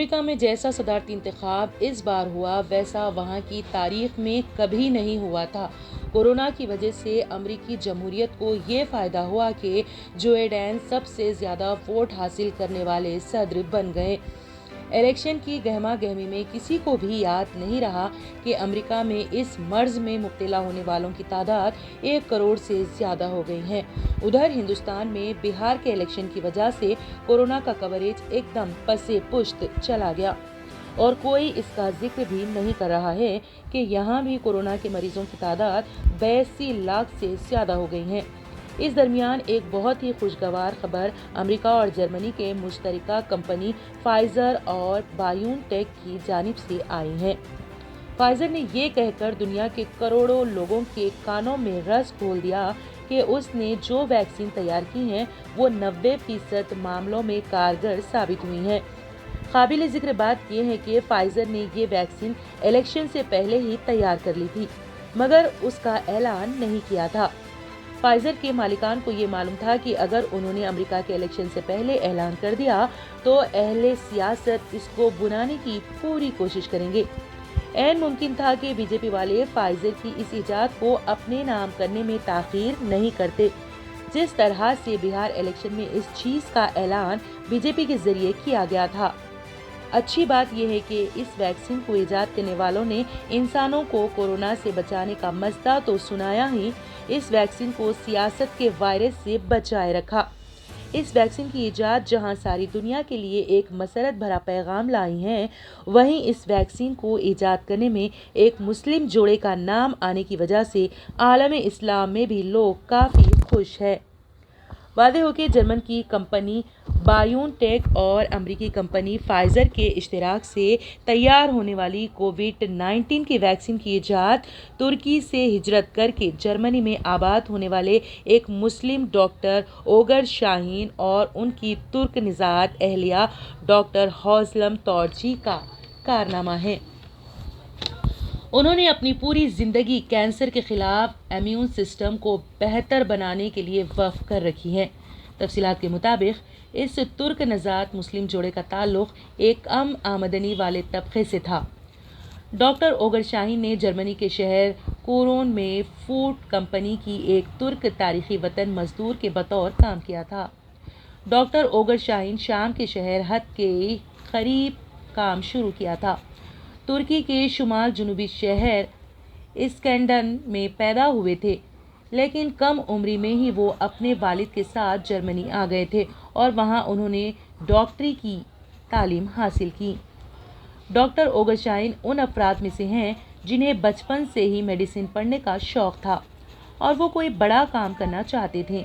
امریکہ میں جیسا صدارتی انتخاب اس بار ہوا ویسا وہاں کی تاریخ میں کبھی نہیں ہوا تھا۔ کورونا کی وجہ سے امریکی جمہوریت کو یہ فائدہ ہوا کہ جو بائیڈن سب سے زیادہ ووٹ حاصل کرنے والے صدر بن گئے۔ الیکشن کی گہما گہمی میں کسی کو بھی یاد نہیں رہا کہ امریکہ میں اس مرض میں مبتلا ہونے والوں کی تعداد 1 کروڑ سے زیادہ ہو گئی ہے۔ ادھر ہندوستان میں بہار کے الیکشن کی وجہ سے کورونا کا کوریج ایک دم پس پشت چلا گیا اور کوئی اس کا ذکر بھی نہیں کر رہا ہے کہ یہاں بھی کورونا کے مریضوں کی تعداد 82 لاکھ سے زیادہ ہو گئی ہے۔ اس درمیان ایک بہت ہی خوشگوار خبر امریکہ اور جرمنی کے مشترکہ کمپنی فائزر اور بایون ٹیک کی جانب سے آئی ہے۔ فائزر نے یہ کہہ کر دنیا کے کروڑوں لوگوں کے کانوں میں رس گھول دیا کہ اس نے جو ویکسین تیار کی ہیں وہ 90% معاملوں میں کارگر ثابت ہوئی ہیں۔ قابل ذکر بات یہ ہے کہ فائزر نے یہ ویکسین الیکشن سے پہلے ہی تیار کر لی تھی مگر اس کا اعلان نہیں کیا تھا۔ فائزر کے مالکان کو یہ معلوم تھا کہ اگر انہوں نے امریکہ کے الیکشن سے پہلے اعلان کر دیا تو اہل سیاست اس کو بنانے کی پوری کوشش کریں گے۔ عین ممکن تھا کہ بی جے پی والے فائزر کی اس ایجاد کو اپنے نام کرنے میں تاخیر نہیں کرتے۔ جس طرح سے بہار الیکشن میں اس چیز کا اعلان بی جے پی کے ذریعے کیا گیا تھا۔ اچھی بات یہ ہے کہ اس ویکسین کو ایجاد کرنے والوں نے انسانوں کو کورونا سے بچانے کا مژدہ تو سنایا ہی اس ویکسین کو سیاست کے وائرس سے بچائے رکھا۔ اس ویکسین کی ایجاد جہاں ساری دنیا کے لیے ایک مسرت بھرا پیغام لائی ہے وہیں اس ویکسین کو ایجاد کرنے میں ایک مسلم جوڑے کا نام آنے کی وجہ سے عالم اسلام میں بھی لوگ کافی خوش ہیں۔ واضح ہو کہ جرمن کی کمپنی بایون ٹیک اور امریکی کمپنی فائزر کے اشتراک سے تیار ہونے والی کووڈ-19 کی ویکسین کی ایجاد ترکی سے ہجرت کر کے جرمنی میں آباد ہونے والے ایک مسلم ڈاکٹر اوگر شاہین اور ان کی ترک نژاد اہلیہ ڈاکٹر حوزلم تورجی کا کارنامہ ہے۔ انہوں نے اپنی پوری زندگی کینسر کے خلاف امیون سسٹم کو بہتر بنانے کے لیے وقف کر رکھی ہے۔ تفصیلات کے مطابق اس ترک نژاد مسلم جوڑے کا تعلق ایک کم آمدنی والے طبقے سے تھا۔ ڈاکٹر اوگر شاہین نے جرمنی کے شہر کولون میں فورڈ کمپنی کی ایک ترک تاریخی وطن مزدور کے بطور کام کیا تھا۔ ڈاکٹر اوگر شاہین شام کے شہر حط کے قریب کام شروع کیا تھا۔ ترکی کے شمال جنوبی شہر اسکندرن میں پیدا ہوئے تھے لیکن کم عمری میں ہی وہ اپنے والد کے ساتھ جرمنی آ گئے تھے اور وہاں انہوں نے ڈاکٹری کی تعلیم حاصل کی۔ ڈاکٹر اوگر شاہین ان افراد میں سے ہیں جنہیں بچپن سے ہی میڈیسن پڑھنے کا شوق تھا اور وہ کوئی بڑا کام کرنا چاہتے تھے۔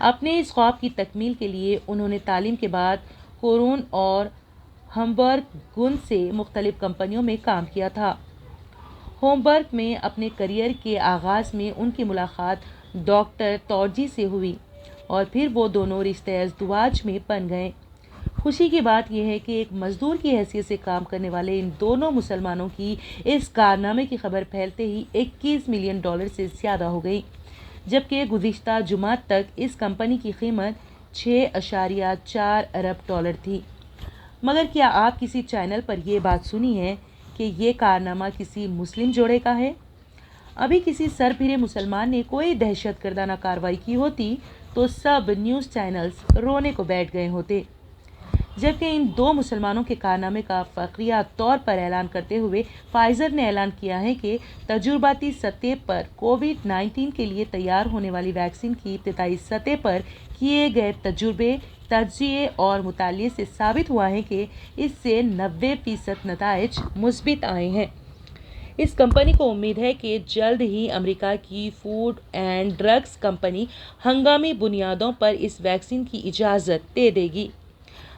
اپنے اس خواب کی تکمیل کے لیے انہوں نے تعلیم کے بعد کولون اور ہمبرگ گن سے مختلف کمپنیوں میں کام کیا تھا۔ ہومبرگ میں اپنے کیریئر کے آغاز میں ان کی ملاقات ڈاکٹر تورجی سے ہوئی اور پھر وہ دونوں رشتہ ازدواج میں بن گئے۔ خوشی کی بات یہ ہے کہ ایک مزدور کی حیثیت سے کام کرنے والے ان دونوں مسلمانوں کی اس کارنامے کی خبر پھیلتے ہی $21 ملین سے زیادہ ہو گئی جبکہ گزشتہ جمعہ تک اس کمپنی کی قیمت $6.4 ارب تھی۔ مگر کیا آپ کسی چینل پر یہ بات سنی ہے کہ یہ کارنامہ کسی مسلم جوڑے کا ہے؟ ابھی کسی سربھرے مسلمان نے کوئی دہشت گردانہ کارروائی کی ہوتی تو سب نیوز چینلز رونے کو بیٹھ گئے ہوتے۔ جبکہ ان دو مسلمانوں کے کارنامے کا فخریہ طور پر اعلان کرتے ہوئے فائزر نے اعلان کیا ہے کہ تجرباتی سطح پر کووڈ-19 کے لیے تیار ہونے والی ویکسین کی ابتدائی سطح پر کیے گئے تجربے، تجزیے اور مطالعے سے ثابت ہوا ہے کہ اس سے 90% نتائج مثبت آئے ہیں۔ اس کمپنی کو امید ہے کہ جلد ہی امریکہ کی فوڈ اینڈ ڈرگز کمپنی ہنگامی بنیادوں پر اس ویکسین کی اجازت دے دے گی۔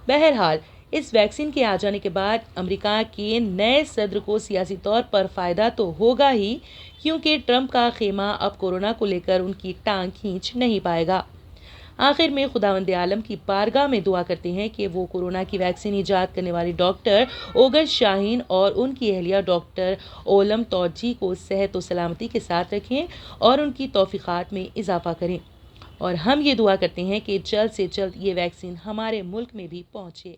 بہرحال اس ویکسین کے آ جانے کے بعد امریکہ کے نئے صدر کو سیاسی طور پر فائدہ تو ہوگا ہی کیونکہ ٹرمپ کا خیمہ اب کورونا کو لے کر ان کی ٹانگ کھینچ نہیں پائے گا۔ آخر میں خداوند عالم کی بارگاہ میں دعا کرتے ہیں کہ وہ کورونا کی ویکسین ایجاد کرنے والی ڈاکٹر اوگر شاہین اور ان کی اہلیہ ڈاکٹر اولم تورجی کو صحت و سلامتی کے ساتھ رکھیں اور ان کی توفیقات میں اضافہ کریں اور ہم یہ دعا کرتے ہیں کہ جلد سے جلد یہ ویکسین ہمارے ملک میں بھی پہنچے۔